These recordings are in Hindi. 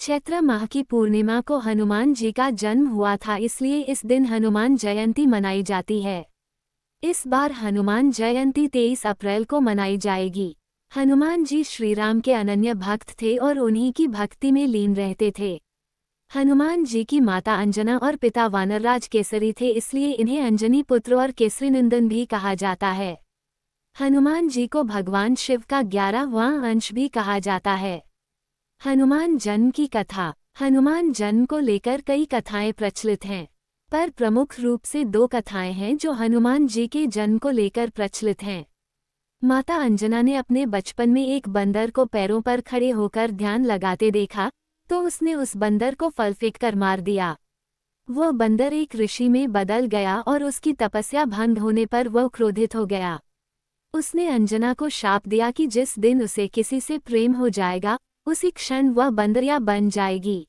चैत्र माह की पूर्णिमा को हनुमान जी का जन्म हुआ था, इसलिए इस दिन हनुमान जयंती मनाई जाती है। इस बार हनुमान जयंती 23 अप्रैल को मनाई जाएगी। हनुमान जी श्रीराम के अनन्य भक्त थे और उन्हीं की भक्ति में लीन रहते थे। हनुमान जी की माता अंजना और पिता वानरराज केसरी थे, इसलिए इन्हें अंजनी पुत्र और केसरीनंदन भी कहा जाता है। हनुमान जी को भगवान शिव का 11वां अंश भी कहा जाता है। हनुमान जन्म की कथा। हनुमान जन्म को लेकर कई कथाएं प्रचलित हैं, पर प्रमुख रूप से 2 कथाएं हैं जो हनुमान जी के जन्म को लेकर प्रचलित हैं। माता अंजना ने अपने बचपन में एक बंदर को पैरों पर खड़े होकर ध्यान लगाते देखा, तो उसने उस बंदर को फल फेंक कर मार दिया। वह बंदर एक ऋषि में बदल गया और उसकी तपस्या भंग होने पर वह क्रोधित हो गया। उसने अंजना को शाप दिया कि जिस दिन उसे किसी से प्रेम हो जाएगा, उसी क्षण वह बंदरिया बन जाएगी।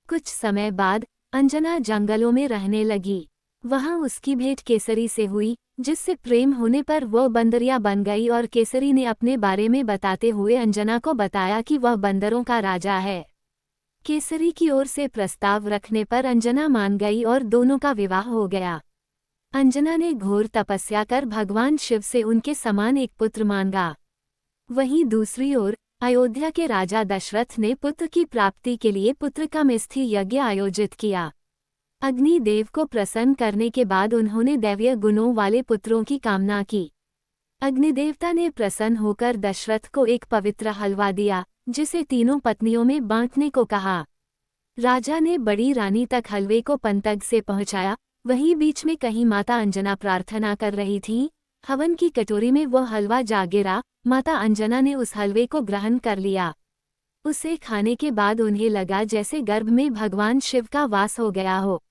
कुछ समय बाद अंजना जंगलों में रहने लगी। वहां उसकी भेंट केसरी से हुई, जिससे प्रेम होने पर वह बंदरिया बन गई और केसरी ने अपने बारे में बताते हुए अंजना को बताया कि वह बंदरों का राजा है। केसरी की ओर से प्रस्ताव रखने पर अंजना मान गई और दोनों का विवाह हो गया। अंजना ने घोर तपस्या कर भगवान शिव से उनके समान एक पुत्र मांगा। वहीं दूसरी ओर अयोध्या के राजा दशरथ ने पुत्र की प्राप्ति के लिए पुत्रकामेष्ठी यज्ञ आयोजित किया। अग्निदेव को प्रसन्न करने के बाद उन्होंने दैवीय गुणों वाले पुत्रों की कामना की। अग्निदेवता ने प्रसन्न होकर दशरथ को एक पवित्र हलवा दिया, जिसे तीनों पत्नियों में बांटने को कहा। राजा ने बड़ी रानी तक हलवे को पंतग से पहुंचाया। वहीं बीच में कहीं माता अंजना प्रार्थना कर रही थीं। हवन की कटोरी में वह हलवा जा गिरा। माता अंजना ने उस हलवे को ग्रहण कर लिया। उसे खाने के बाद उन्हें लगा जैसे गर्भ में भगवान शिव का वास हो गया हो।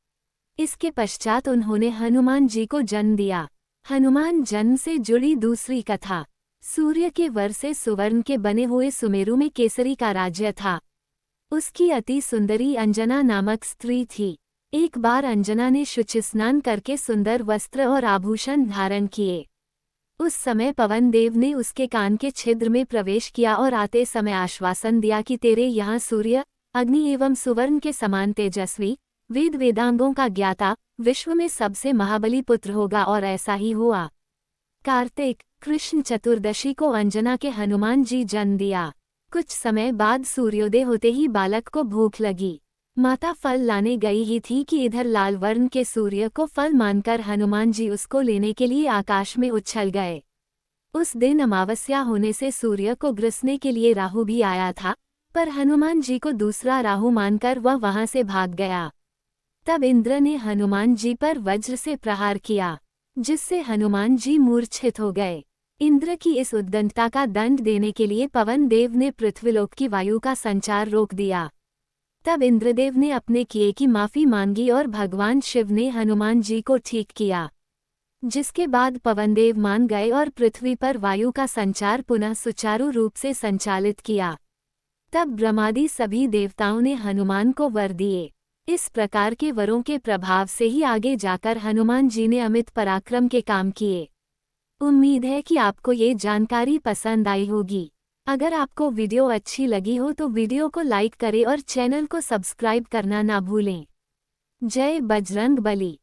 इसके पश्चात उन्होंने हनुमान जी को जन्म दिया। हनुमान जन्म से जुड़ी दूसरी कथा। सूर्य के वर से सुवर्ण के बने हुए सुमेरु में केसरी का राज्य था। उसकी अति सुंदरी अंजना नामक स्त्री थी। एक बार अंजना ने शुचि स्नान करके सुंदर वस्त्र और आभूषण धारण किए। उस समय पवन देव ने उसके कान के छिद्र में प्रवेश किया और आते समय आश्वासन दिया कि तेरे यहाँ सूर्य, अग्नि एवं सुवर्ण के समान तेजस्वी, वेद वेदांगों का ज्ञाता, विश्व में सबसे महाबली पुत्र होगा, और ऐसा ही हुआ। कार्तिक कृष्ण चतुर्दशी को अंजना के हनुमान जी जन्म दिया। कुछ समय बाद सूर्योदय होते ही बालक को भूख लगी। माता फल लाने गई ही थी कि इधर लाल वर्ण के सूर्य को फल मानकर हनुमान जी उसको लेने के लिए आकाश में उछल गए। उस दिन अमावस्या होने से सूर्य को ग्रसने के लिए राहु भी आया था, पर हनुमान जी को दूसरा राहु मानकर वह वहां से भाग गया। तब इंद्र ने हनुमान जी पर वज्र से प्रहार किया, जिससे हनुमान जी मूर्छित हो गए। इंद्र की इस उद्दंडता का दंड देने के लिए पवन देव ने पृथ्वीलोक की वायु का संचार रोक दिया। तब इंद्रदेव ने अपने किए की माफी मांगी और भगवान शिव ने हनुमान जी को ठीक किया, जिसके बाद पवनदेव मान गए और पृथ्वी पर वायु का संचार पुनः सुचारू रूप से संचालित किया। तब ब्रह्मादि सभी देवताओं ने हनुमान को वर दिए। इस प्रकार के वरों के प्रभाव से ही आगे जाकर हनुमान जी ने अमित पराक्रम के काम किए। उम्मीद है कि आपको ये जानकारी पसंद आई होगी। अगर आपको वीडियो अच्छी लगी हो तो वीडियो को लाइक करें और चैनल को सब्सक्राइब करना ना भूलें। जय बजरंग बली।